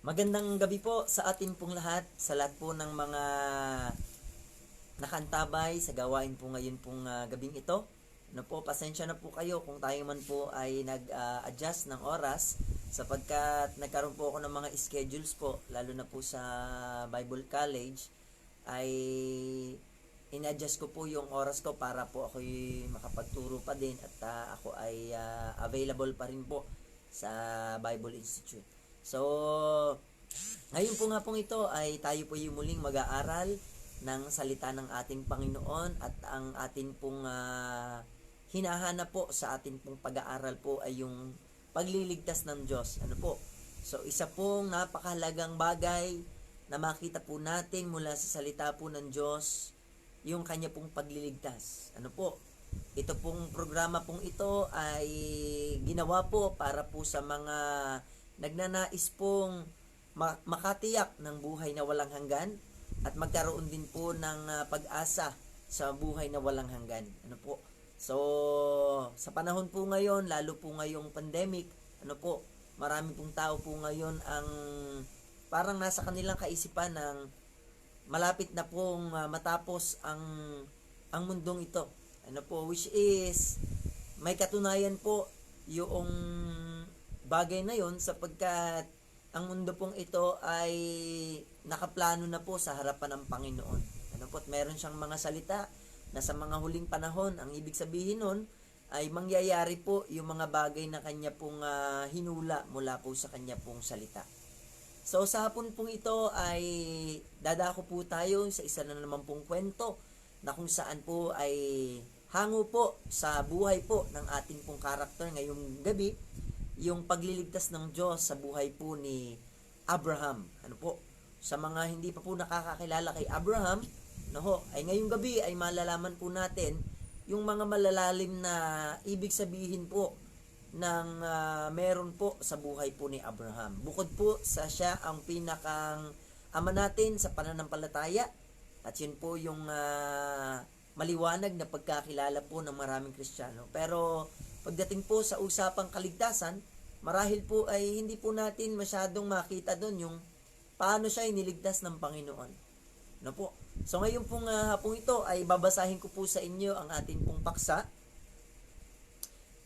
Magandang gabi po sa atin pong lahat, sa lahat po ng mga nakantabay sa gawain po ngayon pong gabing ito. Ano po, pasensya na po kayo kung tayo man po ay nag-adjust ng oras sapagkat nagkaroon po ako ng mga schedules po, lalo na po sa Bible College, ay in-adjust ko po yung oras ko para po ako makapagturo pa din at ako ay available pa rin po sa Bible Institute. So, ngayon po nga pong ito ay tayo po yung muling mag-aaral ng salita ng ating Panginoon at ang atin pong hinahanap po sa atin pong pag-aaral po ay yung pagliligtas ng Diyos. Ano po? So, isa pong napakahalagang bagay na makita po natin mula sa salita po ng Diyos, yung kanya pong pagliligtas. Ano po? Ito pong programa pong ito ay ginawa po para po sa mga nagnanais pong makatiyak ng buhay na walang hanggan at magkaroon din po ng pag-asa sa buhay na walang hanggan. Ano po? So, sa panahon po ngayon, lalo po ngayong pandemic, ano po, marami pong tao po ngayon ang parang nasa kanilang kaisipan ng malapit na pong matapos ang mundong ito. Ano po, which is may katunayan po yung bagay na yon sapagkat ang mundo pong ito ay nakaplano na po sa harapan ng Panginoon. Ano po, at meron siyang mga salita na sa mga huling panahon, ang ibig sabihin nun ay mangyayari po yung mga bagay na kanya pong hinula mula po sa kanya pong salita. So sa hapon pong ito ay dadako po tayo sa isa na naman pong kwento na kung saan po ay hango po sa buhay po ng ating pong karakter ngayong gabi, yung pagliligtas ng Diyos sa buhay po ni Abraham. Ano po? Sa mga hindi pa po nakakakilala kay Abraham, ay ngayong gabi ay malalaman po natin yung mga malalalim na ibig sabihin po ng meron po sa buhay po ni Abraham. Bukod po sa siya ang pinakang ama natin sa pananampalataya at yun po yung maliwanag na pagkakilala po ng maraming Kristiyano. Pero pagdating po sa usapang kaligtasan, marahil po ay hindi po natin masyadong makita doon yung paano siya iniligtas ng Panginoon. Ano po? So ngayon pong hapong ito ay babasahin ko po sa inyo ang ating pong paksa.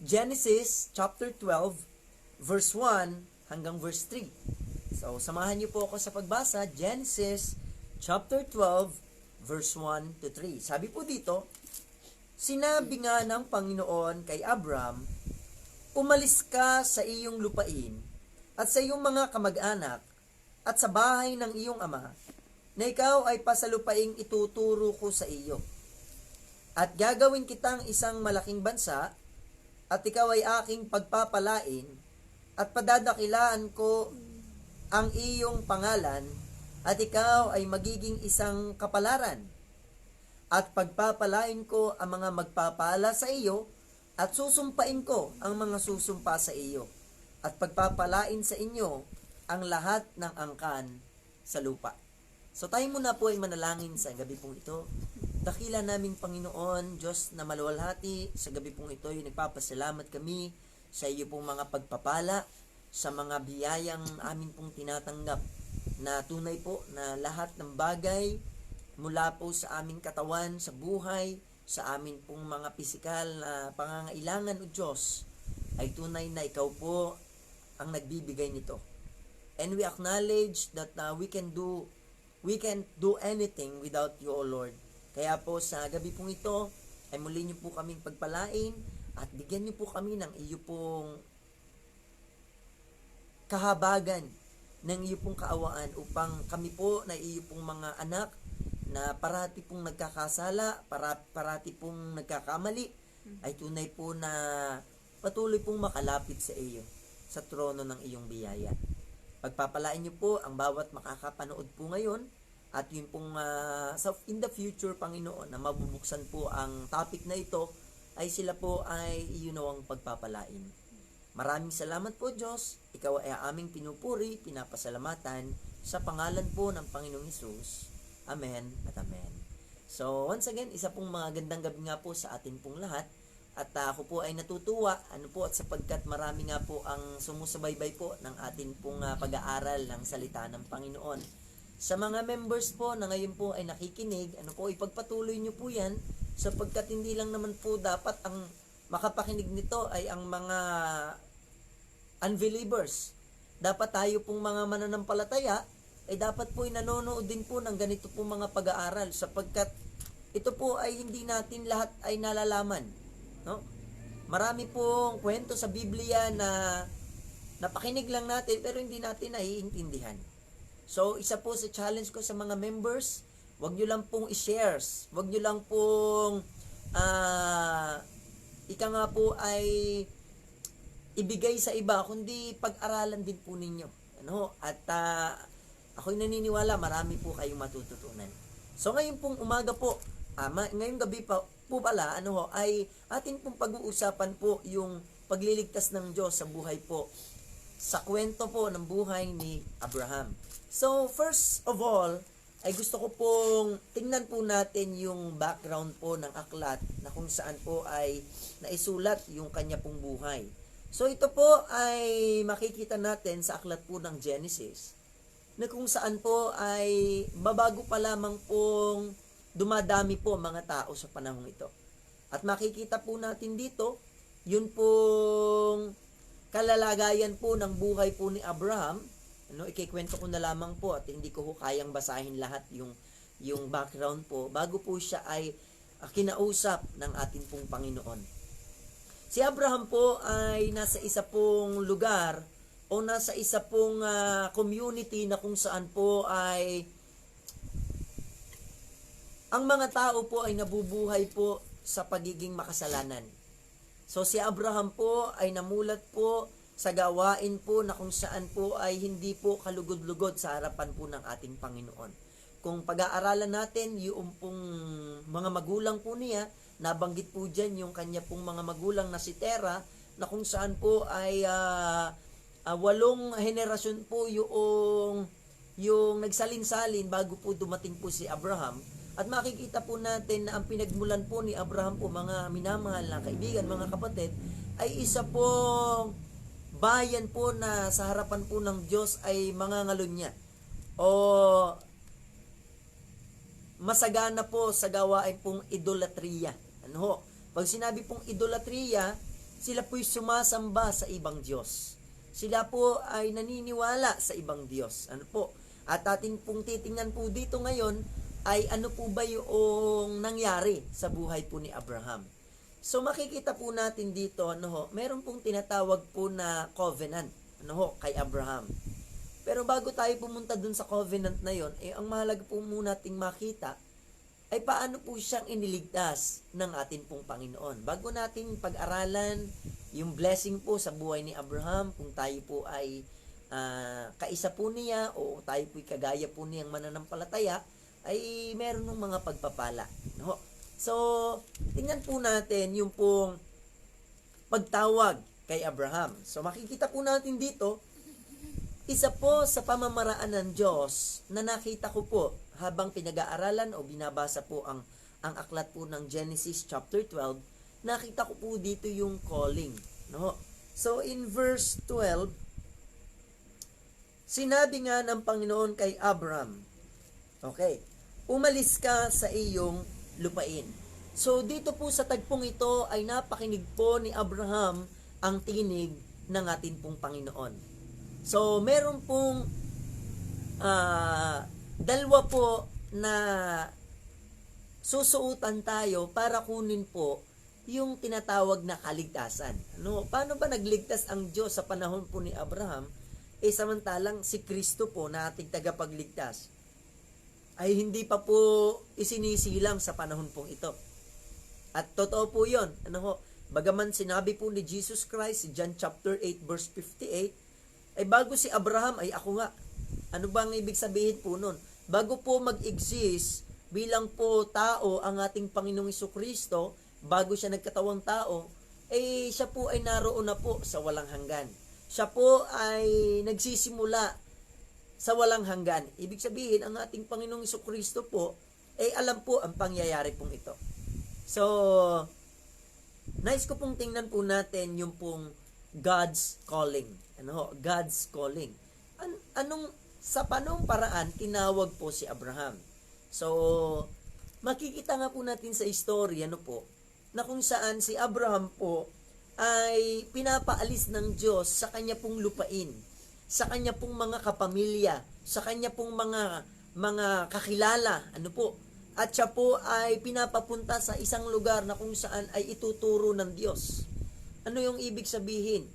Genesis chapter 12 verse 1 hanggang verse 3. So samahan niyo po ako sa pagbasa. Genesis chapter 12 verse 1 to 3. Sabi po dito, sinabi nga ng Panginoon kay Abram, umalis ka sa iyong lupain at sa iyong mga kamag-anak at sa bahay ng iyong ama na ikaw ay pasalupaing ituturo ko sa iyo. At gagawin kitang isang malaking bansa at ikaw ay aking pagpapalain at padadakilaan ko ang iyong pangalan at ikaw ay magiging isang kapalaran. At pagpapalain ko ang mga magpapala sa iyo at susumpain ko ang mga susumpa sa iyo at pagpapalain sa inyo ang lahat ng angkan sa lupa. So tayo muna po ay manalangin sa gabi pong ito. Dakila naming Panginoon, Diyos na maluwalhati, sa gabi pong ito ay nagpapasalamat kami sa iyo pong mga pagpapala, sa mga biyayang amin pong tinatanggap na tunay po na lahat ng bagay mula po sa aming katawan, sa buhay, sa amin pong mga pisikal na pangangailangan o Diyos ay tunay na ikaw po ang nagbibigay nito. And we acknowledge that we can't do anything without you, O Lord. Kaya po sa gabi pong ito ay muli niyo po kaming pagpalain at bigyan niyo po kami ng iyo pong kahabagan, ng iyo pong kaawaan upang kami po na iyo pong mga anak na parati pong nagkakasala, parati pong nagkakamali, ay tunay po na patuloy pong makalapit sa iyo, sa trono ng iyong biyaya. Pagpapalain niyo po ang bawat makakapanood po ngayon at yun pong in the future, Panginoon, na mabubuksan po ang topic na ito ay sila po ay iyon ang pagpapalain. Maraming salamat po, Diyos. Ikaw ay aming pinupuri, pinapasalamatan sa pangalan po ng Panginoong Hesus. Amen at amen. So once again, isa pong mga gandang gabi nga po sa atin pong lahat At ako po ay natutuwa, at sapagkat marami nga po ang sumusubaybay po ng atin pong pag-aaral ng salita ng Panginoon. Sa mga members po na ngayon po ay nakikinig, ipagpatuloy nyo po yan, sapagkat hindi lang naman po dapat ang makapakinig nito ay ang mga unbelievers. Dapat tayo pong mga mananampalataya ay dapat po nanonood din po ng ganito po mga pag-aaral, sapagkat ito po ay hindi natin lahat ay nalalaman. No? Marami pong kwento sa Biblia na napakinig lang natin pero hindi natin naiintindihan. So, isa po sa challenge ko sa mga members, wag nyo lang pong i-shares. Wag nyo lang pong ika nga po ay ibigay sa iba, kundi pag-aralan din po ninyo. At ako'y naniniwala, marami po kayong matututunan. So, ngayon pong umaga po, ngayong gabi po pala, ay atin pong pag-uusapan po yung pagliligtas ng Diyos sa buhay po, sa kwento po ng buhay ni Abraham. So, first of all, ay gusto ko pong tingnan po natin yung background po ng aklat na kung saan po ay naisulat yung kanya pong buhay. So, ito po ay makikita natin sa aklat po ng Genesis, na kung saan po ay babago pa lamang pong dumadami po mga tao sa panahong ito. At makikita po natin dito, yun pong kalalagayan po ng buhay po ni Abraham. Ikikwento ko na lamang po at hindi ko kayang basahin lahat yung background po bago po siya ay kinausap ng ating pong Panginoon. Si Abraham po ay nasa isa pong lugar o nasa isa pong community na kung saan po ay ang mga tao po ay nabubuhay po sa pagiging makasalanan. So si Abraham po ay namulat po sa gawain po na kung saan po ay hindi po kalugod-lugod sa harapan po ng ating Panginoon. Kung pag-aaralan natin yung pong mga magulang po niya, nabanggit po dyan yung kanya pong mga magulang na si Terah, na kung saan po ay 8 henerasyon po yung nagsalin-salin bago po dumating po si Abraham. At makikita po natin na ang pinagmulan po ni Abraham po, mga minamahal na kaibigan, mga kapatid, ay isa pong bayan po na sa harapan po ng Diyos ay mangangalon niya. O masagana po sa gawain pong idolatriya. Pag sinabi pong idolatriya, sila po'y sumasamba sa ibang Diyos. Sila po ay naniniwala sa ibang Diyos. At atin pong titingnan po dito ngayon, ay ano po ba yung nangyari sa buhay po ni Abraham. So makikita po natin dito, meron pong tinatawag po na covenant, kay Abraham. Pero bago tayo pumunta dun sa covenant na yon, ang mahalaga po muna nating makita ay paano po siyang iniligtas ng atin pong Panginoon. Bago natin pag-aralan yung blessing po sa buhay ni Abraham, kung tayo po ay kaisa po niya o tayo po ay kagaya po niyang mananampalataya, ay meron ng mga pagpapala. So, tingnan po natin yung pong pagtawag kay Abraham. So, makikita po natin dito, isa po sa pamamaraan ng Diyos na nakita ko po habang pinag-aaralan o binabasa po ang aklat po ng Genesis chapter 12, nakita ko po dito yung calling. So, in verse 12, sinabi nga ng Panginoon kay Abraham, umalis ka sa iyong lupain. So, dito po sa tagpong ito ay napakinig po ni Abraham ang tinig ng ating pong Panginoon. So, meron pong dalawa po na susuutan tayo para kunin po yung tinatawag na kaligtasan. Paano ba nagligtas ang Diyos sa panahon po ni Abraham? Samantalang si Kristo po na ating tagapagligtas ay hindi pa po isinisilang sa panahon pong ito. At totoo po yun. Bagaman sinabi po ni Jesus Christ, John chapter 8 verse 58, ay bago si Abraham ay ako nga. Ano bang ibig sabihin po nun? Bago po mag-exist bilang po tao ang ating Panginoong Jesucristo, bago siya nagkatawang tao, siya po ay naroon na po sa walang hanggan. Siya po ay nagsisimula sa walang hanggan. Ibig sabihin, ang ating Panginoong Jesucristo po, alam po ang pangyayari pong ito. So, Nais ko pong tingnan po natin yung pong God's calling. Ano ho? God's calling. Sa panong paraan tinawag po si Abraham? So, makikita nga po natin sa story, ano po, na kung saan si Abraham po ay pinapaalis ng Diyos sa kanya pong lupain, sa kanya pong mga kapamilya, sa kanya pong mga kakilala, ano po, at siya po ay pinapapunta sa isang lugar na kung saan ay ituturo ng Diyos. Ano yung ibig sabihin?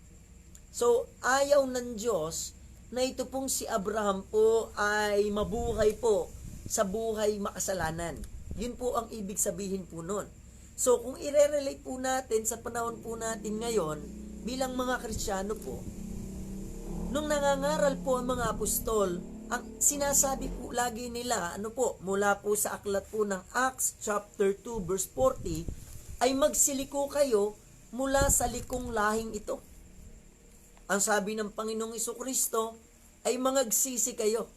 So, ayaw ng Diyos na ito pong si Abraham po ay mabuhay po sa buhay makasalanan. Yun po ang ibig sabihin po nun. So, kung i-relate po natin sa panahon po natin ngayon, bilang mga Kristiyano po, nung nangangaral po ang mga apostol, ang sinasabi po lagi nila, ano po, mula po sa aklat po ng Acts chapter 2 verse 40, ay magsiliko kayo mula sa likong lahing ito. Ang sabi ng Panginoong Jesucristo ay mangagsisi kayo.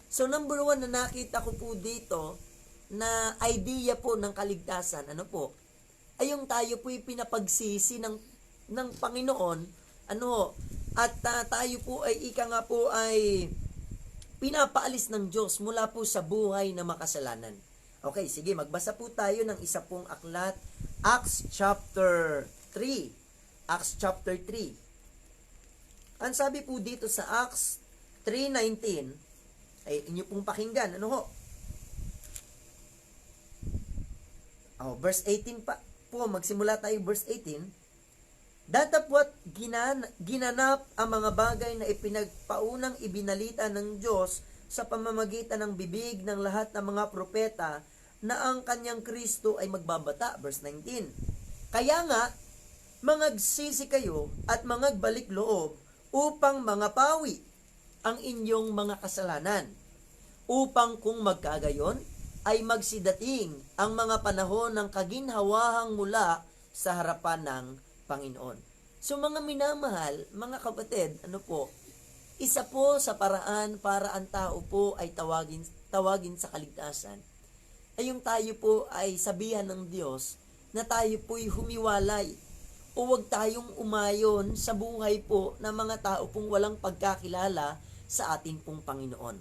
So number 1 na nakita ko po dito na idea po ng kaligtasan, ano po, ay yung tayo po pinapagsisi ng Panginoon, ano, at tayo po ay ika nga po ay pinapaalis ng Diyos mula po sa buhay na makasalanan. Okay, sige, magbasa po tayo ng isa pong aklat, Acts chapter 3. Acts chapter 3. Ang sabi po dito sa Acts 3:19, ay inyo pong pakinggan, ano ho? Verse 18 pa po, magsimula tayo verse 18. Datapwat ginanap ang mga bagay na ipinagpaunang ibinalita ng Diyos sa pamamagitan ng bibig ng lahat ng mga propeta na ang kanyang Kristo ay magbabata. Verse 19. Kaya nga, mangagsisi kayo at mangagbalik loob upang mangapawi ang inyong mga kasalanan, upang kung magkagayon ay magsidating ang mga panahon ng kaginhawahang mula sa harapan ng Panginoon. So mga minamahal, mga kapatid, ano po, isa po sa paraan para ang tao po ay tawagin sa kaligtasan, ay yung tayo po ay sabihan ng Diyos na tayo po'y humiwalay o huwag tayong umayon sa buhay po ng mga tao pong walang pagkakilala sa atin pong Panginoon.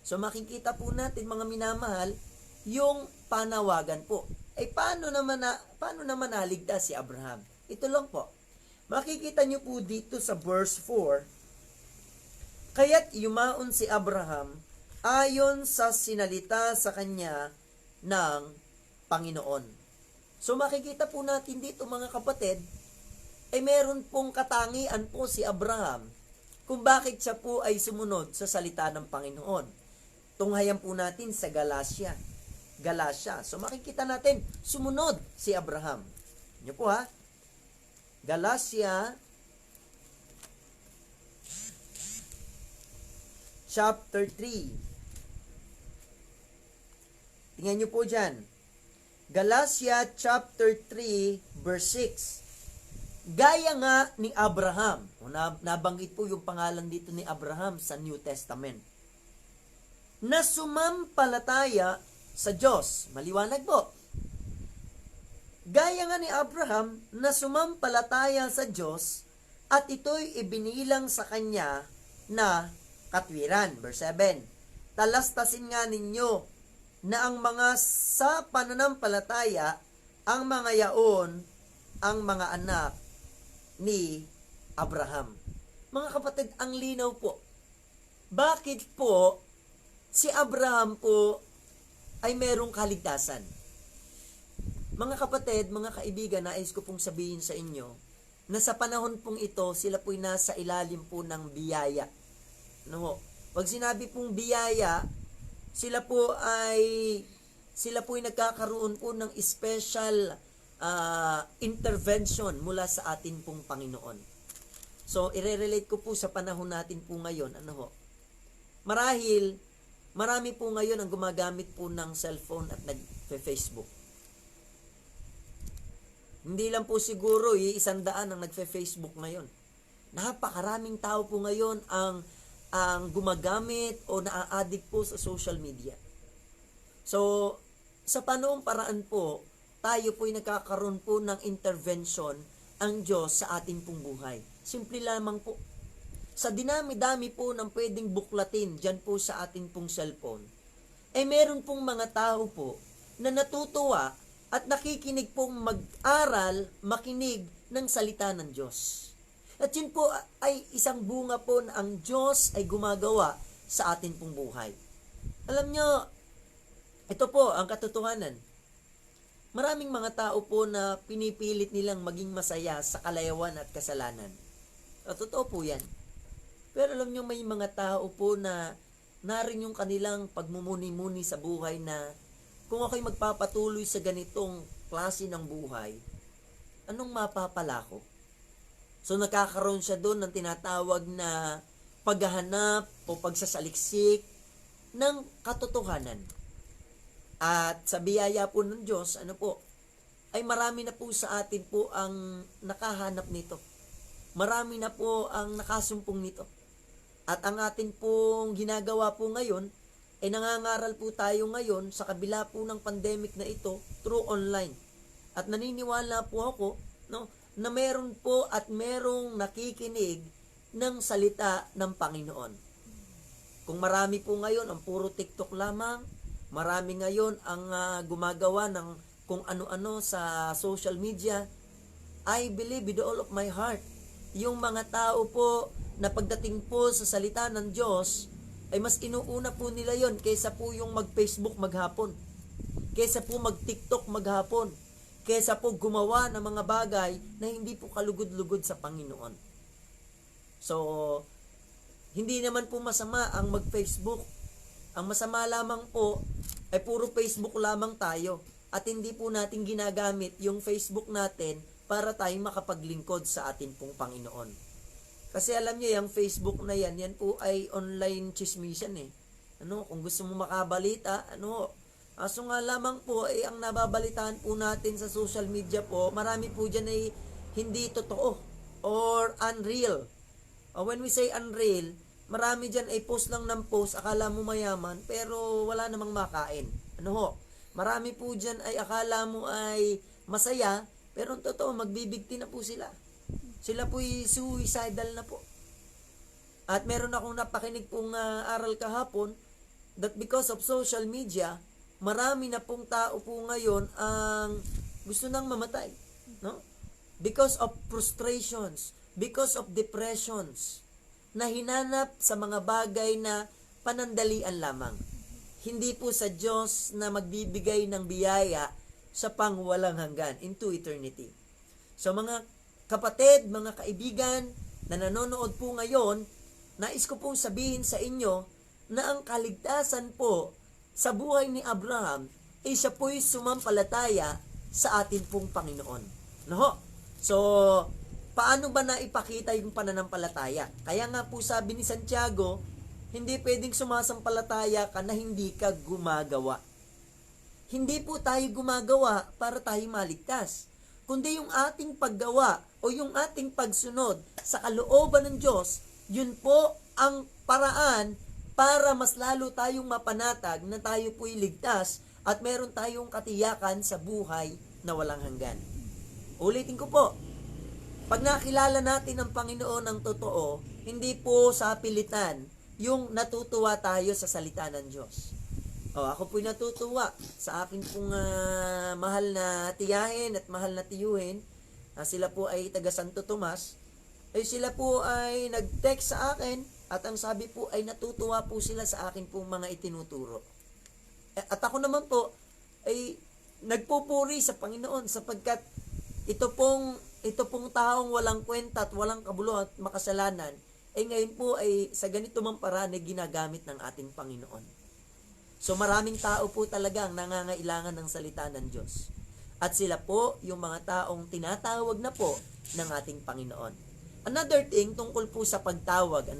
So makikita po natin mga minamahal, yung panawagan po. Ay paano naman naligtas si Abraham? Ito lang po. Makikita nyo po dito sa verse 4, kaya't yumaon si Abraham ayon sa sinalita sa kanya ng Panginoon. So makikita po natin dito mga kapatid, ay meron pong katangian po si Abraham kung bakit siya po ay sumunod sa salita ng Panginoon. Tunghayan po natin sa Galatia. So makikita natin, sumunod si Abraham. Nyo po ha. Galatia chapter 3. Tingnan nyo po dyan. Galatia chapter 3 verse 6. Gaya nga ni Abraham. Nabanggit po yung pangalan dito ni Abraham sa New Testament. Na sumampalataya sa Diyos. Maliwanag po. Gaya nga ni Abraham na sumampalataya sa Diyos at ito'y ibinilang sa kanya na katwiran. Verse 7. Talastasin nga ninyo na ang mga sa pananampalataya, ang mga yaon, ang mga anak ni Abraham. Mga kapatid, ang linaw po. Bakit po si Abraham po ay merong kaligtasan? Mga kapatid, mga kaibigan, nais ko pong sabihin sa inyo na sa panahon pong ito, sila po'y nasa ilalim po ng biyaya. No? Pag sinabi pong biyaya, sila po'y nagkakaroon po ng special intervention mula sa atin pong Panginoon. So, i-relate ko po sa panahon natin po ngayon. Marahil, marami po ngayon ang gumagamit po ng cellphone at nag-Facebook. Hindi lang po siguro 100 ang nagfe-Facebook ngayon. Napakaraming tao po ngayon ang gumagamit o naa-addict po sa social media. So, sa panoong paraan po, tayo po'y nagkakaroon po ng intervention ang Diyos sa ating pong buhay. Simple lamang po. Sa dinami-dami po ng pwedeng buklatin dyan po sa ating pong cellphone, meron pong mga tao po na natutuwa at nakikinig pong mag-aral, makinig ng salita ng Diyos. At yun po ay isang bunga po na ang Diyos ay gumagawa sa atin pong buhay. Alam nyo, ito po ang katotohanan. Maraming mga tao po na pinipilit nilang maging masaya sa kalayawan at kasalanan. Totoo po yan. Pero alam nyo, may mga tao po na narin yung kanilang pagmumuni-muni sa buhay na kung ako'y magpapatuloy sa ganitong klase ng buhay, anong mapapala ko? So nakakaroon siya doon ng tinatawag na paghahanap o pagsasaliksik ng katotohanan. At sa biyaya po ng Diyos, ay marami na po sa atin po ang nakahanap nito. Marami na po ang nakasumpong nito. At ang atin pong ginagawa po ngayon, ay nangangaral po tayo ngayon sa kabila po ng pandemic na ito through online. At naniniwala po ako, na meron po at merong nakikinig ng salita ng Panginoon. Kung marami po ngayon ang puro TikTok lamang, marami ngayon ang gumagawa ng kung ano-ano sa social media, I believe with all of my heart, yung mga tao po na pagdating po sa salita ng Diyos, ay mas inuuna po nila yon kaysa po yung mag-Facebook maghapon, kaysa po mag-TikTok maghapon, kaysa po gumawa ng mga bagay na hindi po kalugod-lugod sa Panginoon. So, hindi naman po masama ang mag-Facebook. Ang masama lamang po ay puro Facebook lamang tayo at hindi po natin ginagamit yung Facebook natin para tayong makapaglingkod sa atin pong Panginoon. Kasi alam niyo, yung Facebook na yan po ay online chismisan eh. Kung gusto mo makabalita, aso nga lamang po ay ang nababalitaan po natin sa social media po, marami po dyan ay hindi totoo or unreal. When we say unreal, marami dyan ay post lang ng post, akala mo mayaman, pero wala namang makain. Marami po dyan ay akala mo ay masaya, pero totoo, magbibigti na po sila. Sila po'y suicidal na po. At meron akong napakinig pong aral kahapon that because of social media, marami na pong tao po ngayon ang gusto nang mamatay. Because of frustrations, because of depressions, na hinanap sa mga bagay na panandalian lamang. Hindi po sa Diyos na magbibigay ng biyaya sa pangwalang hanggan, into eternity. So mga kapatid, mga kaibigan na nanonood po ngayon, nais ko pong sabihin sa inyo na ang kaligtasan po sa buhay ni Abraham ay siya po'y sumampalataya sa atin pong Panginoon. So, paano ba naipakita yung pananampalataya? Kaya nga po sabi ni Santiago, hindi pwedeng sumasampalataya ka na hindi ka gumagawa. Hindi po tayo gumagawa para tayo maligtas, kundi yung ating paggawa o yung ating pagsunod sa kalooban ng Diyos, yun po ang paraan para mas lalo tayong mapanatag na tayo po'y ligtas at meron tayong katiyakan sa buhay na walang hanggan. Ulitin ko po, pag nakilala natin ang Panginoon ng totoo, hindi po sa pilitan yung natutuwa tayo sa salita ng Diyos. Ako po'y natutuwa sa akin pong mahal na tiyahin at mahal na tiyuhin. Sila po ay taga Santo Tomas. Sila po ay nag-text sa akin at ang sabi po ay natutuwa po sila sa akin pong mga itinuturo. At ako naman po ay nagpupuri sa Panginoon sapagkat ito pong taong walang kwenta at walang kabuluhan at makasalanan ngayon po ay sa ganito mang paraan ay ginagamit ng ating Panginoon. So maraming tao po talaga ang nangangailangan ng salita ng Diyos. At sila po yung mga taong tinatawag na po ng ating Panginoon. Another thing tungkol po sa pagtawag,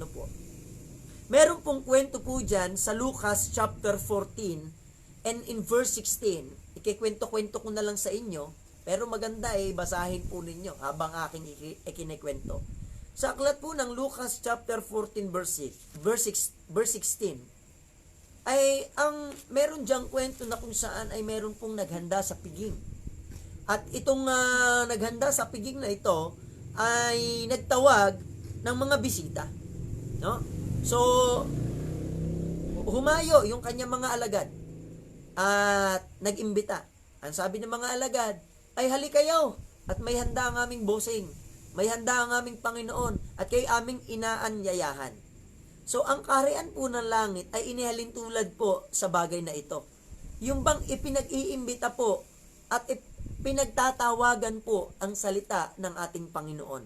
meron pong kwento po dyan sa Lucas chapter 14 and in verse 16. Ikikwento-kwento ko na lang sa inyo, pero maganda basahin po ninyo habang aking ikinikwento. Sa aklat po ng Lucas chapter 14 verse 16, ay ang meron diyang kwento na kung saan ay meron pong naghanda sa piging. At itong naghanda sa piging na ito ay nagtawag ng mga bisita. No? So, humayo yung kanyang mga alagad at nag-imbita. Ang sabi ng mga alagad ay halika kayo at may handa ang aming bossing. May handa ang aming Panginoon at kay aming inaanyayahan. So, ang kaharian po ng langit ay inihalin tulad po sa bagay na ito. Yung bang ipinag-iimbita po at pinagtatawagan po ang salita ng ating Panginoon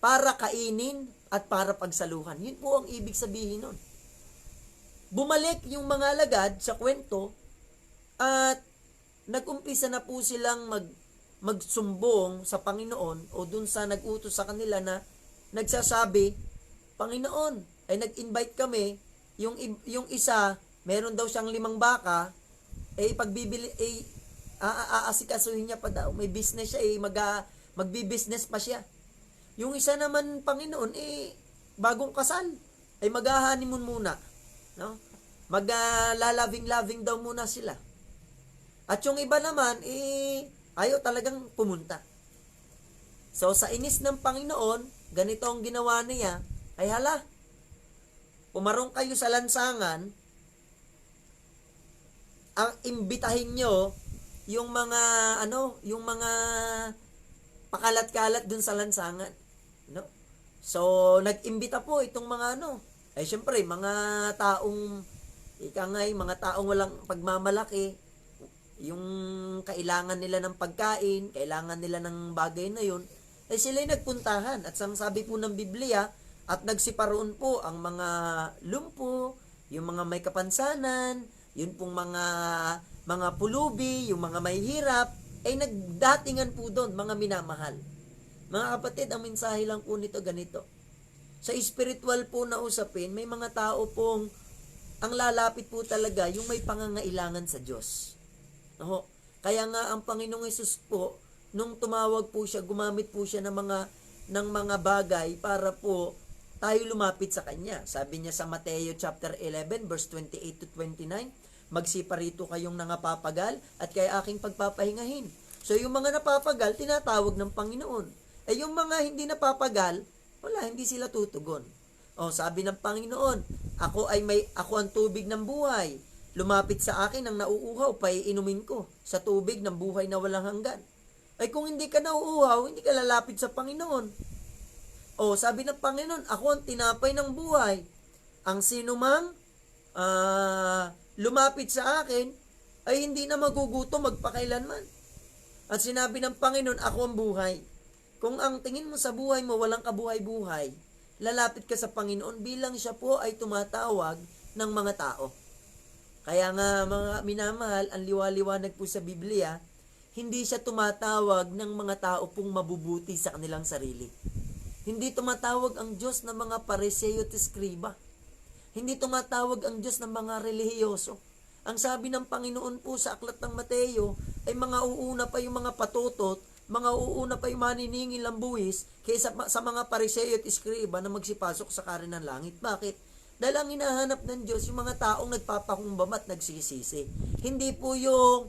para kainin at para pagsaluhan. Yun po ang ibig sabihin nun. Bumalik yung mga alagad sa kwento at nag-umpisa na po silang magsumbong sa Panginoon o dun sa nag-utos sa kanila na nagsasabi, Panginoon, ay nag-invite kami, yung isa, meron daw siyang 5 baka, pagbibili, aasikasuhin niya pa daw, may business siya, magbi-business pa siya. Yung isa naman, Panginoon, bagong kasal, ay mag-honeymoon muna, no? Maglalaving-laving daw muna sila. At yung iba naman, ayaw talagang pumunta. So, sa inis ng Panginoon, ganito ang ginawa niya, ay hala, pumarong kayo sa lansangan, ang imbitahin nyo yung mga yung mga pakalat-kalat dun sa lansangan, no? So nag-imbita po itong mga syempre mga taong mga taong walang pagmamalaki, yung kailangan nila ng pagkain, kailangan nila ng bagay na yun, sila'y nagpuntahan at sabi po ng Biblia, at nagsiparoon po ang mga lumpo, yung mga may kapansanan, yun pong mga pulubi, yung mga may hirap, ay nagdatingan po doon, mga minamahal. Mga kapatid, ang mensahe lang po nito ganito. Sa spiritual po na usapin, may mga tao pong ang lalapit po talaga yung may pangangailangan sa Diyos. No? Kaya nga ang Panginoong Hesus po, nung tumawag po siya, gumamit po siya ng mga bagay para po tayo lumapit sa Kanya. Sabi niya sa Mateo chapter 11 verse 28 to 29, magsiparito kayong nangapapagal at kay aking pagpapahingahin. So yung mga napapagal, tinatawag ng Panginoon. Yung mga hindi napapagal, wala, hindi sila tutugon. Sabi ng Panginoon, ako ang tubig ng buhay. Lumapit sa akin ang nauuhaw, paiinumin ko sa tubig ng buhay na walang hanggan. Kung hindi ka nauuhaw, hindi ka lalapit sa Panginoon. Sabi ng Panginoon, ako ang tinapay ng buhay. Ang sinumang lumapit sa akin ay hindi na magugutom magpakailanman. At sinabi ng Panginoon, ako ang buhay. Kung ang tingin mo sa buhay mo walang kabuhay-buhay, lalapit ka sa Panginoon bilang siya po ay tumatawag ng mga tao. Kaya nga mga minamahal, ang liwaliwanag po sa Biblia, hindi siya tumatawag ng mga tao pong mabubuti sa kanilang sarili. Hindi tumatawag ang Diyos ng mga pariseo at eskriba. Hindi tumatawag ang Diyos ng mga relihiyoso. Ang sabi ng Panginoon po sa aklat ng Mateo ay mga uuna pa yung mga patutot, mga uuna pa yung maniningil ng buwis kaysa sa mga pariseo at eskriba na magsipasok sa karin ng langit. Bakit? Dahil ang hinahanap ng Diyos yung mga taong nagpapakumbaba at nagsisisi. Hindi po yung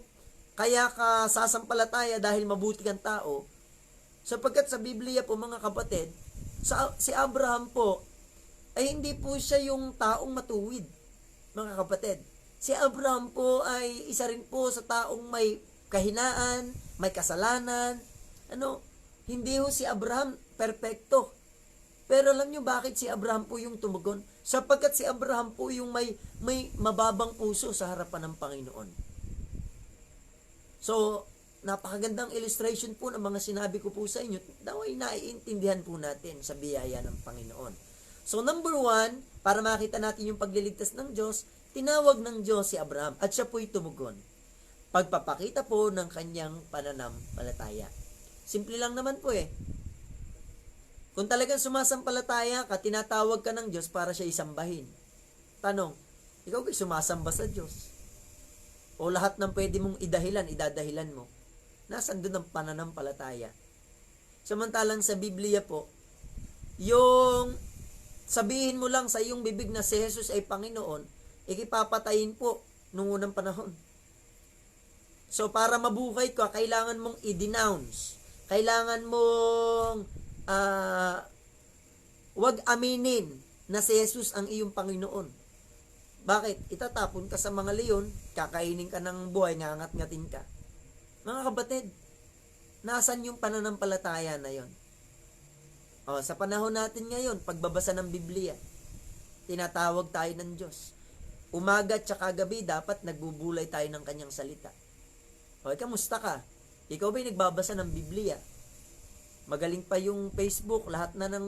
kaya ka sasampalataya dahil mabuti kang tao. Sapagkat sa Biblia po mga kapatid, si Abraham po ay hindi po siya yung taong matuwid, mga kapatid. Si Abraham po ay isa rin po sa taong may kahinaan, may kasalanan. Hindi ho si Abraham perpekto. Pero alam nyo bakit si Abraham po yung tumugon? Sapagkat si Abraham po yung may mababang puso sa harapan ng Panginoon. So, napakagandang illustration po ng mga sinabi ko po sa inyo, daw ay naiintindihan po natin sa biyaya ng Panginoon. So number 1, para makita natin yung pagliligtas ng Diyos, tinawag ng Diyos si Abraham at siya po'y tumugon. Pagpapakita po ng kanyang pananampalataya. Simple lang naman po Kung talagang sumasampalataya ka, tinatawag ka ng Diyos para siya isambahin. Tanong, ikaw ba'y sumasamba sa Diyos? O lahat ng pwede mong idadahilan mo? Nasaan doon ang pananampalataya? Samantalang sa Biblia po, yung sabihin mo lang sa iyong bibig na si Jesus ay Panginoon, ikipapatayin po nung unang panahon. So, para mabuhay ka, kailangan mong i-denounce. Kailangan mong wag aminin na si Jesus ang iyong Panginoon. Bakit? Itatapon ka sa mga leon, kakainin ka ng buhay, ngangat-ngatin ka. Mga kapatid, nasan yung pananampalataya na yon? Sa panahon natin ngayon, pagbabasa ng Biblia, tinatawag tayo ng Diyos. Umaga at saka gabi, dapat nagbubulay tayo ng kanyang salita. Kamusta ka? Ikaw ba'y nagbabasa ng Biblia? Magaling pa yung Facebook, lahat na ng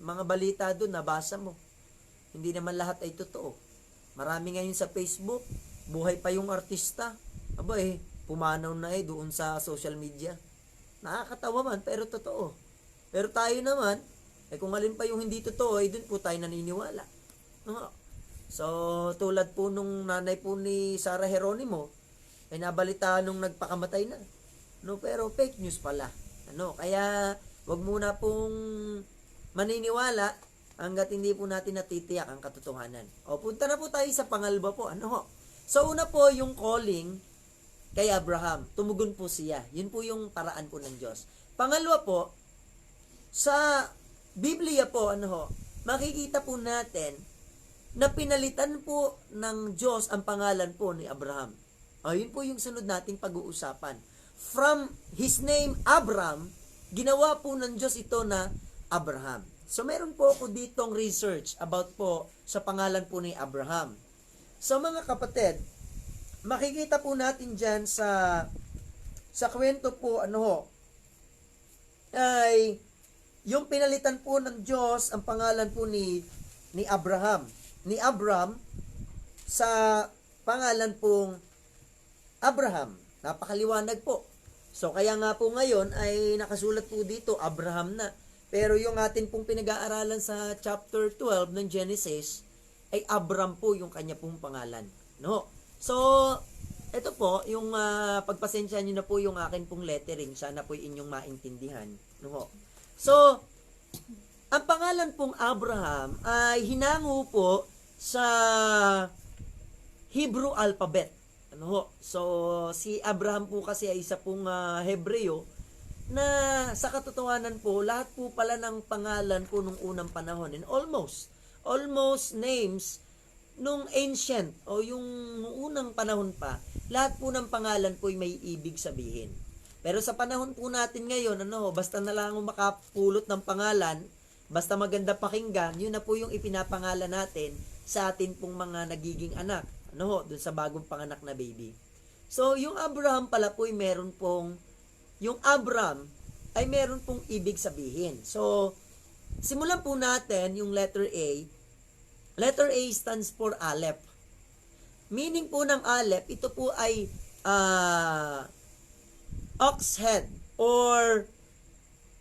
mga balita doon, nabasa mo. Hindi naman lahat ay totoo. Marami ngayon sa Facebook, buhay pa yung artista. Pumanaw na doon sa social media. Nakakatawa man, pero totoo. Pero tayo naman, kung alin pa yung hindi totoo, doon po tayo naniniwala. So, tulad po nung nanay po ni Sarah Geronimo, nabalita nung nagpakamatay na. Pero fake news pala. Kaya, wag muna pong maniniwala hanggat hindi po natin natitiyak ang katotohanan. Punta na po tayo sa pangalawa po. So, una po yung calling kay Abraham. Tumugon po siya. Yun po yung paraan po ng Diyos. Pangalawa po, sa Biblia po, makikita po natin na pinalitan po ng Diyos ang pangalan po ni Abraham. Yun po yung sunod nating pag-uusapan. From his name, Abram, ginawa po ng Diyos ito na Abraham. So, meron po ako ditong research about po sa pangalan po ni Abraham. So, mga kapatid, makikita po natin dyan sa kwento po, ay yung pinalitan po ng Diyos ang pangalan po ni Abraham. Ni Abram sa pangalan pong Abraham. Napakaliwanag po. So, kaya nga po ngayon ay nakasulat po dito, Abraham na. Pero yung atin pong pinag-aaralan sa chapter 12 ng Genesis, ay Abram po yung kanya pong pangalan. So, ito po, yung pagpasensyahan nyo na po yung akin pong lettering. Sana po inyong maintindihan. So, ang pangalan pong Abraham ay hinango po sa Hebrew alphabet. So, si Abraham po kasi ay isa pong Hebreo na sa katotohanan po, lahat po pala ng pangalan po nung unang panahon and almost names nung ancient o yung unang panahon pa, lahat po ng pangalan po ay may ibig sabihin. Pero sa panahon po natin ngayon, basta na lang makapulot ng pangalan, basta maganda pakinggan, yun na po yung ipinapangalan natin sa atin pong mga nagiging anak. Dun sa bagong panganak na baby. So, yung Abraham pala po ay meron pong ibig sabihin. So, simulan po natin yung letter A. Letter A stands for Aleph. Meaning po ng Aleph, ito po ay ox head or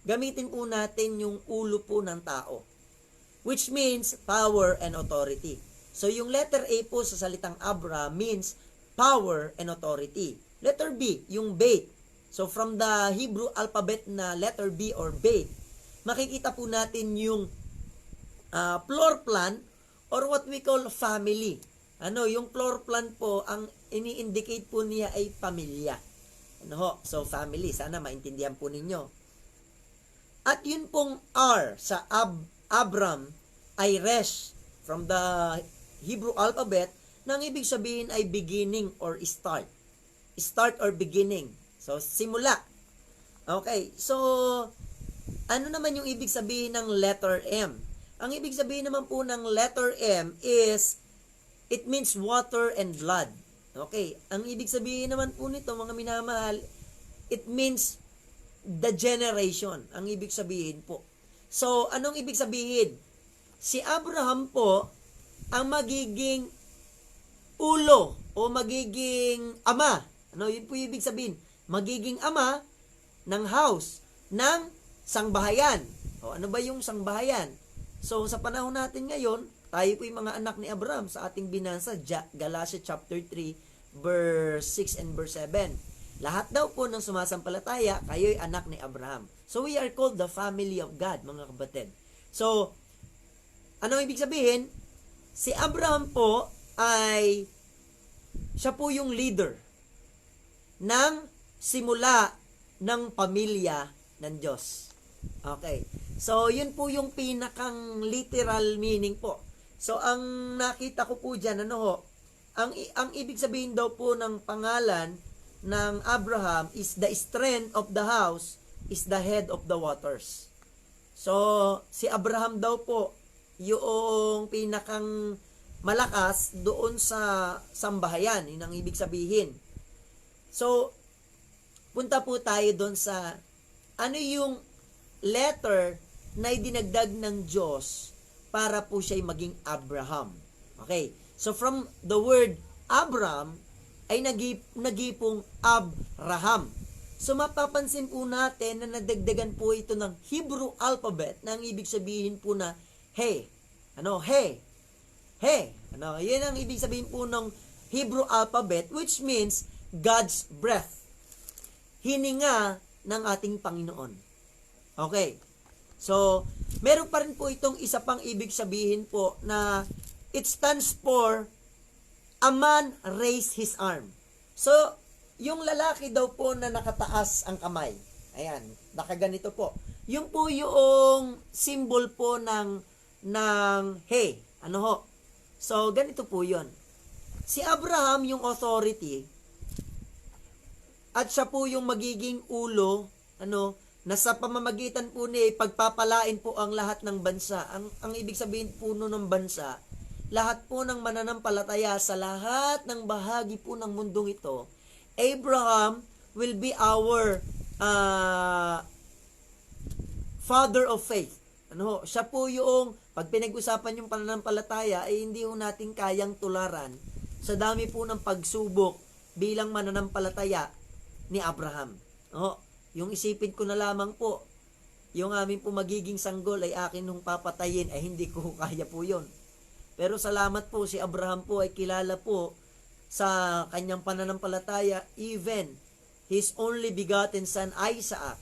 gamitin po natin yung ulo po ng tao. Which means power and authority. So, yung letter A po sa salitang Abra means power and authority. Letter B, yung Beit. So, from the Hebrew alphabet na letter B or Beit, makikita po natin yung floor plan or what we call family. Yung floor plan po, ang ini-indicate po niya ay pamilya. So, family. Sana maintindihan po ninyo. At yun pong R sa Abram ay Resh from the Hebrew alphabet, nang ibig sabihin ay beginning or start. Start or beginning. So, simula. Okay, so, ano naman yung ibig sabihin ng letter M? Ang ibig sabihin naman po ng letter M is, it means water and blood. Okay, ang ibig sabihin naman po nito, mga minamahal, it means the generation. Ang ibig sabihin po. So, anong ibig sabihin? Si Abraham po, ang magiging ulo o magiging ama. Yun po yung ibig sabihin. Magiging ama ng house, ng sangbahayan. Ano ba yung sangbahayan? So, sa panahon natin ngayon, tayo po yung mga anak ni Abraham sa ating binasa, Galatia chapter 3, verse 6 and verse 7. Lahat daw po ng sumasampalataya, kayo'y anak ni Abraham. So, we are called the family of God, mga kapatid. So, ano ibig sabihin? Si Abraham po ay siya po yung leader. ng simula ng pamilya ng Diyos. Okay. So, yun po yung pinakang literal meaning po. So, ang nakita ko po dyan, ang ibig sabihin daw po ng pangalan ng Abraham is the strength of the house is the head of the waters. So, si Abraham daw po, yung pinakang malakas doon sa sambahayan, yun ang ibig sabihin. So, punta po tayo doon sa ano yung letter na idinagdag ng Diyos para po siya'y maging Abraham. Okay. So, from the word Abram ay nagipong Abraham. So, mapapansin po natin na nadagdagan po ito ng Hebrew alphabet na ang ibig sabihin po na He. He. He. Yan ang ibig sabihin po ng Hebrew alphabet, which means God's breath. Hininga ng ating Panginoon. Okay. So, meron pa rin po itong isa pang ibig sabihin po na it stands for a man raised his arm. So, yung lalaki daw po na nakataas ang kamay. Ayan, nakaganito po. Yung po yung symbol po ng he. So, ganito po yun. Si Abraham yung authority at siya po yung magiging ulo, na sa pamamagitan po ni pagpapalain po ang lahat ng bansa. Ang ibig sabihin po ng bansa, lahat po ng mananampalataya sa lahat ng bahagi po ng mundong ito, Abraham will be our father of faith. Siya po yung, pag pinag-usapan yung pananampalataya, ay hindi ho natin kayang tularan sa dami po ng pagsubok bilang mananampalataya ni Abraham. Yung isipin ko na lamang po, yung amin po magiging sanggol ay akin nung papatayin, ay hindi ko kaya po yon. Pero salamat po, si Abraham po ay kilala po sa kanyang pananampalataya, even his only begotten son Isaac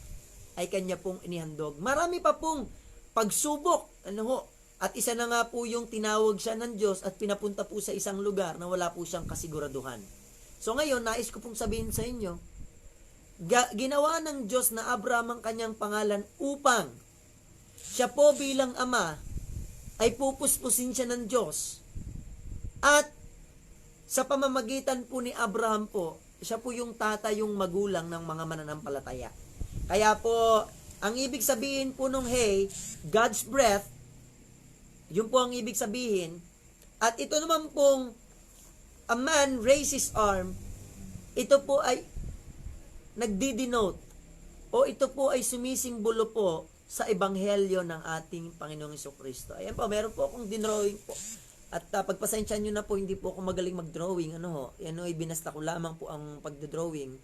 ay kanya pong inihandog. Marami pa pong pagsubok, at isa na nga po yung tinawag siya ng Diyos at pinapunta po sa isang lugar na wala po siyang kasiguraduhan. So ngayon, nais ko pong sabihin sa inyo, ginawa ng Diyos na Abraham ang kanyang pangalan upang siya po bilang ama ay pupuspusin siya ng Diyos. At sa pamamagitan po ni Abraham po, siya po yung tatay, yung magulang ng mga mananampalataya. Kaya po, ang ibig sabihin po nung hey, God's breath, yun po ang ibig sabihin. At ito naman pong a man raises arm, ito po ay nagdi-denote o ito po ay sumisimbolo po sa ebanghelyo ng ating Panginoong Jesucristo. Ayan po, meron po akong dinrawing po. At pagpasensya nyo na po, hindi po ako magaling mag-drawing. Yan ay binasta ko lamang po ang pagdodrawing.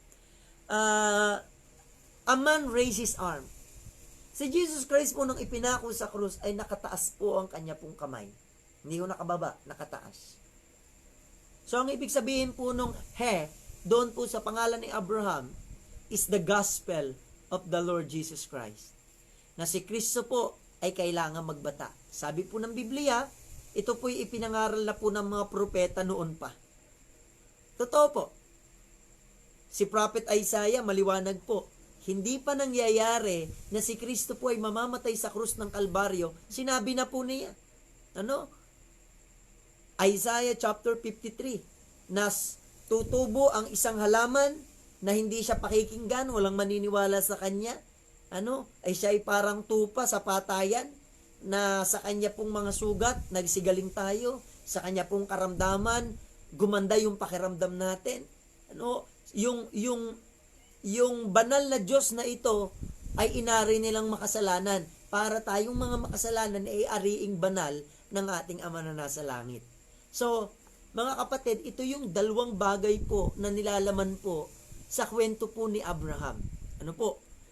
A man raises arm. Si Jesus Christ po nung ipinako sa krus ay nakataas po ang kanya pong kamay. Hindi ko nakababa, nakataas. So ang ibig sabihin po nung doon po sa pangalan ni Abraham is the gospel of the Lord Jesus Christ. Na si Kristo po ay kailangan magbata. Sabi po ng Biblia, ito po'y ipinangaral na po ng mga propeta noon pa. Totoo po. Si Prophet Isaiah, maliwanag po, hindi pa nangyayari na si Kristo po ay mamamatay sa krus ng Kalbaryo, sinabi na po niya. Isaiah chapter 53, nas tutubo ang isang halaman na hindi siya pakikinggan, walang maniniwala sa kanya, ay siya ay parang tupa sa patayan, na sa kanya pong mga sugat, nagsigaling tayo, sa kanya pong karamdaman, gumanda yung pakiramdam natin. Yung banal na Diyos na ito, ay inari nilang makasalanan, para tayong mga makasalanan ay ariing banal ng ating Ama na nasa langit. So, mga kapatid, ito yung dalawang bagay po na nilalaman po sa kwento po ni Abraham.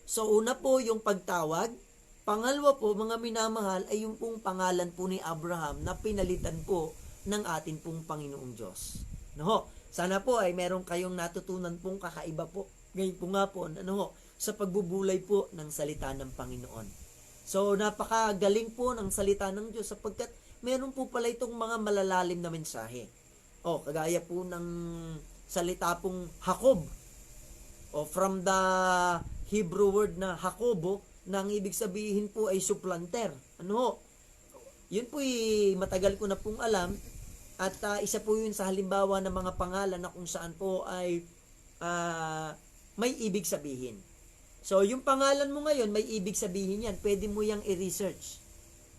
So, una po yung pagtawag. Pangalawa po, mga minamahal, ay yung pong pangalan po ni Abraham na pinalitan po ng ating pong Panginoong Diyos. Sana po ay meron kayong natutunan pong kakaiba po. Ngayon po nga po, sa pagbubulay po ng salita ng Panginoon. So, napakagaling po ng salita ng Diyos sapagkat meron po pala itong mga malalalim na mensahe. Kagaya po ng salita pong Jacob. o from the Hebrew word na Hakobo, na ang ibig sabihin po ay supplanter. Ano ho? Yun po matagal ko na pong alam, at isa po yun sa halimbawa ng mga pangalan na kung saan po ay may ibig sabihin. So, yung pangalan mo ngayon, may ibig sabihin yan. Pwede mo yang i-research.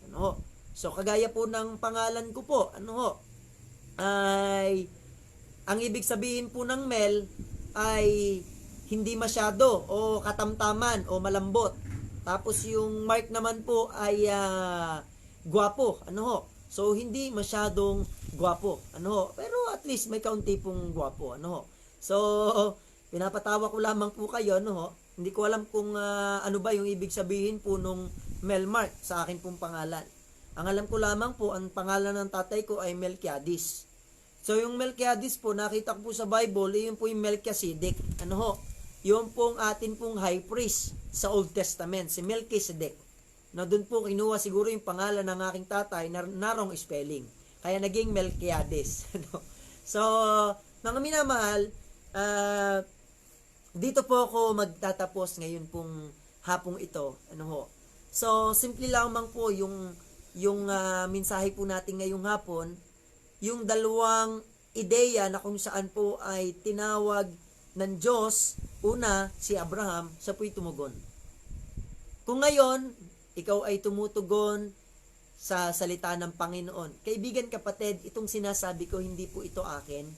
Ano ho? So, kagaya po ng pangalan ko po, ano ho? Ay, ang ibig sabihin po ng Mel ay hindi masyado o katamtaman o malambot. Tapos yung Mark naman po ay gwapo. Ano ho? So, hindi masyadong gwapo. Ano ho? Pero at least may kaunti pong gwapo. Ano ho? So, pinapatawa ko lamang po kayo. Ano ho? Hindi ko alam kung ano ba yung ibig sabihin po nung Melmark sa akin pong pangalan. Ang alam ko lamang po, ang pangalan ng tatay ko ay Melquiades. So yung Melquiades po, nakita ko po sa Bible, yun po yung Melchizedek. Ano ho? Yun pong atin pong high priest sa Old Testament, si Melchizedek. Na doon po kinuha siguro yung pangalan ng aking tatay na narong spelling. Kaya naging Melquiades. So, mga minamahal, dito po ako magtatapos ngayon pong hapong ito. Ano ho? So, simple lamang po yung mensahe po natin ngayong hapon, yung dalawang ideya na kung saan po ay tinawag ng Diyos. Una, si Abraham, siya po'y tumugon. Kung ngayon, ikaw ay tumutugon sa salita ng Panginoon. Kaibigan, kapatid, itong sinasabi ko, hindi po ito akin.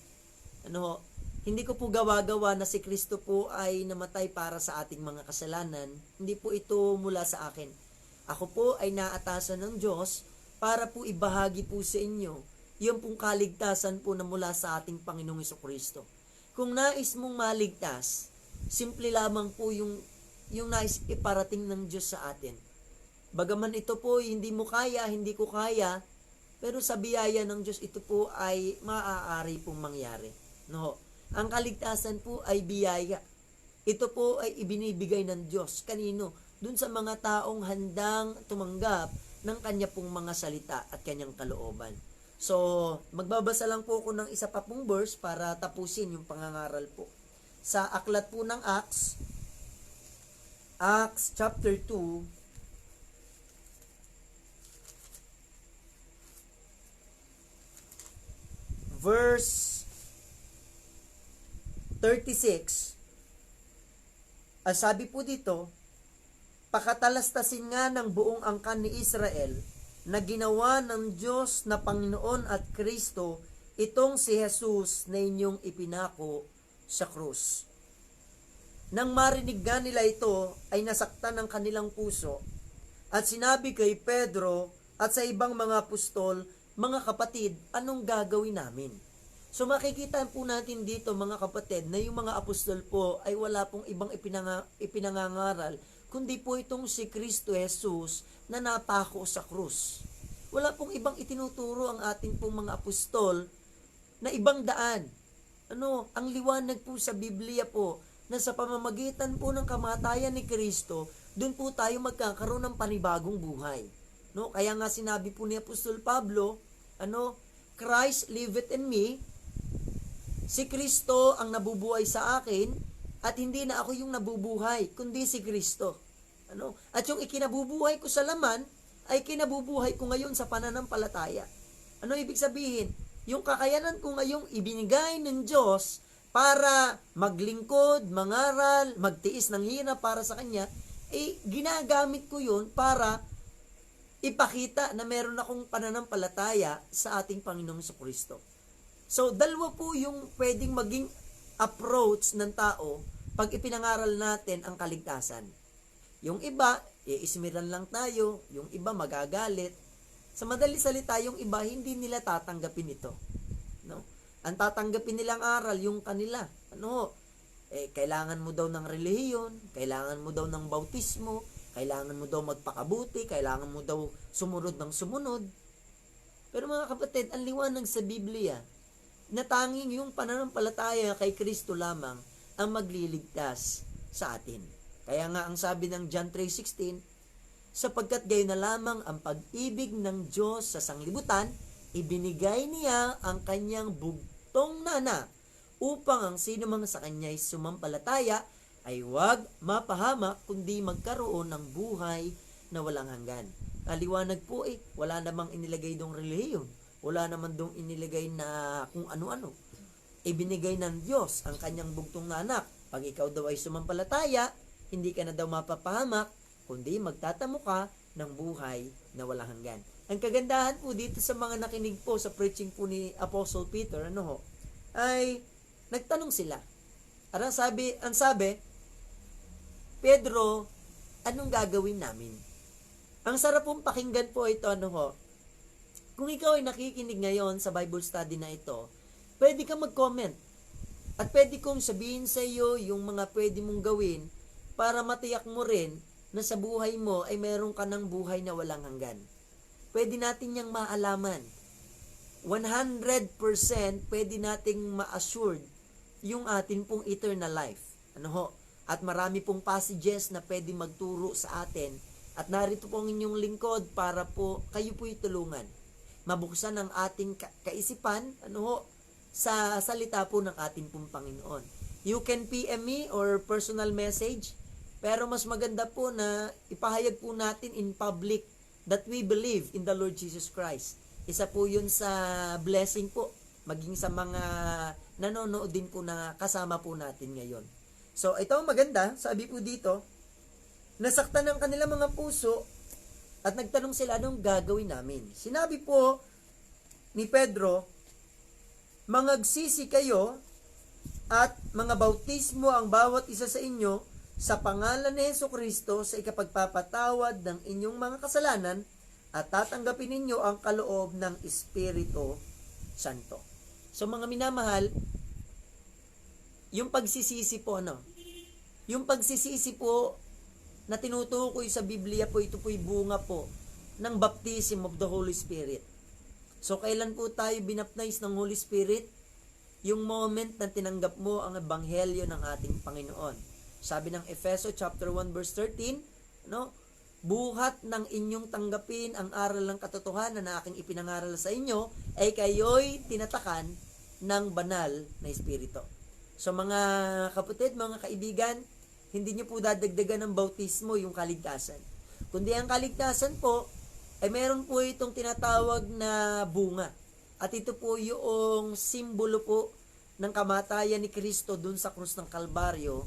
Ano ho? Hindi ko po gawa-gawa na si Kristo po ay namatay para sa ating mga kasalanan. Hindi po ito mula sa akin. Ako po ay naatasan ng Diyos para po ibahagi po sa inyo yung pong kaligtasan po na mula sa ating Panginoong Jesucristo. Kung nais mong maligtas, simple lamang po yung nais iparating ng Diyos sa atin. Bagaman ito po hindi mo kaya, hindi ko kaya, pero sa biyaya ng Diyos ito po ay maaari pong mangyari. No? Ang kaligtasan po ay biyaya. Ito po ay ibinibigay ng Diyos. Kanino? Dun sa mga taong handang tumanggap ng kanya pong mga salita at kanyang kalooban. So, magbabasa lang po ako ng isa pa pong verse para tapusin yung pangangaral po. Sa aklat po ng Acts chapter 2, verse 36, sabi po dito, pakatalastasin nga ng buong angkan ni Israel na ginawa ng Diyos na Panginoon at Kristo itong si Jesus na inyong ipinako sa krus. Nang marinig nga nila ito, ay nasaktan ng kanilang puso at sinabi kay Pedro at sa ibang mga apostol, mga kapatid, anong gagawin namin? So makikita po natin dito mga kapatid na yung mga apostol po ay wala pong ibang ipinangangaral kundi po itong si Kristo Jesus na napako sa krus. Wala pong ibang itinuturo ang ating pong mga apostol na ibang daan. Ang liwanag po sa Biblia po na sa pamamagitan po ng kamatayan ni Kristo, doon po tayo magkakaroon ng panibagong buhay. Kaya nga sinabi po ni Apostol Pablo, Christ liveth in me. Si Kristo ang nabubuhay sa akin at hindi na ako yung nabubuhay, kundi si Kristo. At yung ikinabubuhay ko sa laman ay kinabubuhay ko ngayon sa pananampalataya. Ano ibig sabihin? Yung kakayanan ko ngayong ibinigay ng Diyos para maglingkod, mangaral, magtiis ng hirap para sa Kanya, ginagamit ko yun para ipakita na meron akong pananampalataya sa ating Panginoong Jesucristo. So, dalawa po yung pwedeng maging approach ng tao pag ipinangaral natin ang kaligtasan. Yung iba, iismiran lang tayo. Yung iba, magagalit. Sa madali salita, yung iba, hindi nila tatanggapin ito. Ang tatanggapin nilang aral, yung kanila. Kailangan mo daw ng relihiyon, kailangan mo daw ng bautismo, kailangan mo daw magpakabuti, kailangan mo daw sumunod ng sumunod. Pero mga kapatid, ang liwanag sa Biblia, na tanging yung pananampalataya kay Kristo lamang ang magliligtas sa atin. Kaya nga ang sabi ng John 3:16, sapagkat gayon na lamang ang pag-ibig ng Diyos sa sanglibutan, ibinigay niya ang kanyang bugtong na anak upang ang sino mang sa kanya'y sumampalataya ay huwag mapahamak kundi magkaroon ng buhay na walang hanggan. Kaliwanag po wala namang inilagay dong relihiyon. Wala naman dong inilagay na kung ano-ano. Ibinigay ng Diyos ang kanyang bugtong na anak. Pag ikaw daw ay sumampalataya, hindi ka na daw mapapahamak, kundi magtatamo ka ng buhay na walang hanggan. Ang kagandahan po dito sa mga nakinig po sa preaching po ni Apostle Peter, ay nagtanong sila. Ang sabi, Pedro, anong gagawin namin? Ang sarap pong pakinggan po ito, kung ikaw ay nakikinig ngayon sa Bible study na ito, pwede ka mag-comment. At pwede kong sabihin sa iyo yung mga pwede mong gawin para matiyak mo rin na sa buhay mo ay meron ka ng buhay na walang hanggan. Pwede natin niyang maalaman. 100% pwede nating ma-assured yung atin pong eternal life. At marami pong passages na pwede magturo sa atin. At narito po ang inyong lingkod para po kayo po'y tulungan. Mabuksan ang ating kaisipan, sa salita po ng ating pong Panginoon. You can PM me or personal message, pero mas maganda po na ipahayag po natin in public that we believe in the Lord Jesus Christ. Isa po yun sa blessing po, maging sa mga nanonood din po na kasama po natin ngayon. So, ito ang maganda, sabi po dito, nasaktan ng kanilang mga puso at nagtanong sila anong gagawin namin. Sinabi po ni Pedro, mangagsisi kayo at mga bautismo ang bawat isa sa inyo sa pangalan ni Jesucristo sa ikapagpapatawad ng inyong mga kasalanan at tatanggapin ninyo ang kaloob ng Espiritu Santo. So mga minamahal, yung pagsisisi po, yung pagsisisi po na tinutukoy sa Biblia po, ito po'y bunga po ng baptism of the Holy Spirit. So, kailan po tayo binaptize ng Holy Spirit? Yung moment na tinanggap mo ang ebanghelyo ng ating Panginoon. Sabi ng Efeso chapter 1 verse 13, buhat ng inyong tanggapin ang aral ng katotohanan na aking ipinangaral sa inyo, ay kayo'y tinatakan ng banal na Espiritu. So, mga kapatid, mga kaibigan, hindi nyo po dadagdagan ng bautismo yung kaligtasan. Kundi ang kaligtasan po, ay meron po itong tinatawag na bunga. At ito po yung simbolo po ng kamatayan ni Kristo dun sa krus ng Kalbaryo.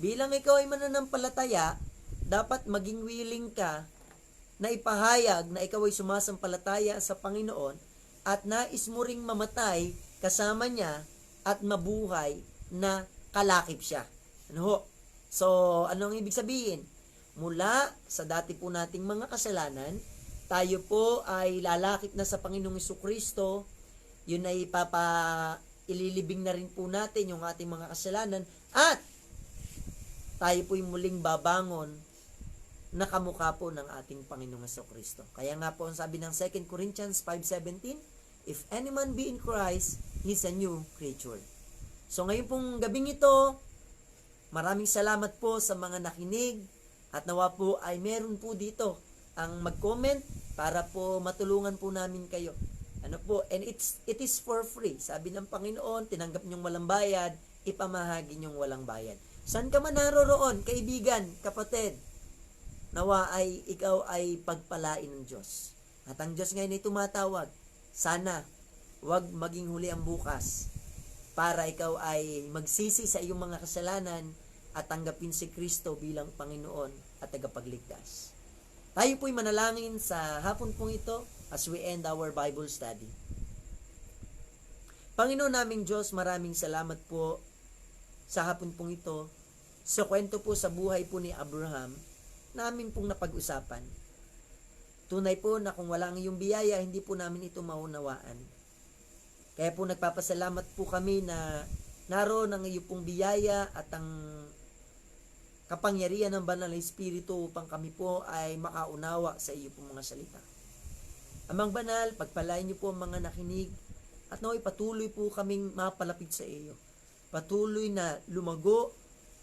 Bilang ikaw ay mananampalataya, dapat maging willing ka na ipahayag na ikaw ay sumasampalataya sa Panginoon at nais mo ring mamatay kasama niya at mabuhay na kalakip siya. So, anong ibig sabihin? Mula sa dati po nating mga kasalanan, tayo po ay lalakip na sa Panginoong Jesucristo. Yun ay ililibing na rin po natin yung ating mga kasalanan at tayo po'y muling babangon na kamukha po ng ating Panginoong Jesucristo. Kaya nga po ang sabi ng 2 Corinthians 5:17, if any man be in Christ, he's a new creature. So ngayon pong gabing ito, maraming salamat po sa mga nakinig at nawa po ay meron po dito ang mag-comment para po matulungan po namin kayo. And it is for free. Sabi ng Panginoon, tinanggap niyong walang bayad, ipamahagi niyong walang bayad. Saan ka man naroroon, kaibigan, kapatid, nawa ay ikaw ay pagpalain ng Diyos. At ang Diyos ngayon ay tumatawag, sana wag maging huli ang bukas para ikaw ay magsisi sa iyong mga kasalanan at tanggapin si Kristo bilang Panginoon at tagapagligtas. Tayo po'y manalangin sa hapon pong ito as we end our Bible study. Panginoon naming Diyos, maraming salamat po sa hapon pong ito sa kwento po sa buhay po ni Abraham namin pong napag-usapan. Tunay po na kung wala ang iyong biyaya, hindi po namin ito maunawaan. Kaya po nagpapasalamat po kami na naroon ang iyong pong biyaya at ang kapangyarihan ng Banal na Espiritu upang kami po ay makaunawa sa iyo pong mga salita. Amang Banal, pagpalain niyo po ang mga nakinig at naway patuloy po kaming mapalapit sa iyo. Patuloy na lumago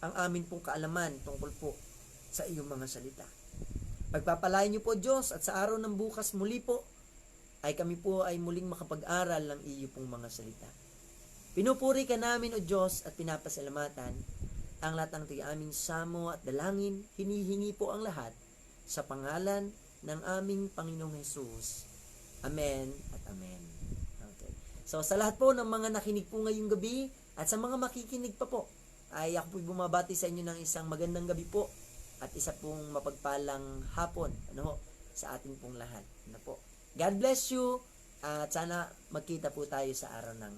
ang amin pong kaalaman tungkol po sa iyong mga salita. Pagpapalain niyo po Diyos at sa araw ng bukas muli po ay kami po ay muling makapag-aral ng iyo pong mga salita. Pinupuri ka namin o Diyos at pinapasalamatan ang lahat ng aming samo at dalangin, hinihingi po ang lahat sa pangalan ng aming Panginoong Jesus. Amen at amen. Okay. So sa lahat po ng mga nakinig po ngayong gabi at sa mga makikinig pa po, ay ako po bumabati sa inyo ng isang magandang gabi po at isa pong mapagpalang hapon sa ating pong lahat. God bless you at sana magkita po tayo sa araw ng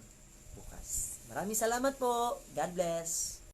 bukas. Maraming salamat po. God bless.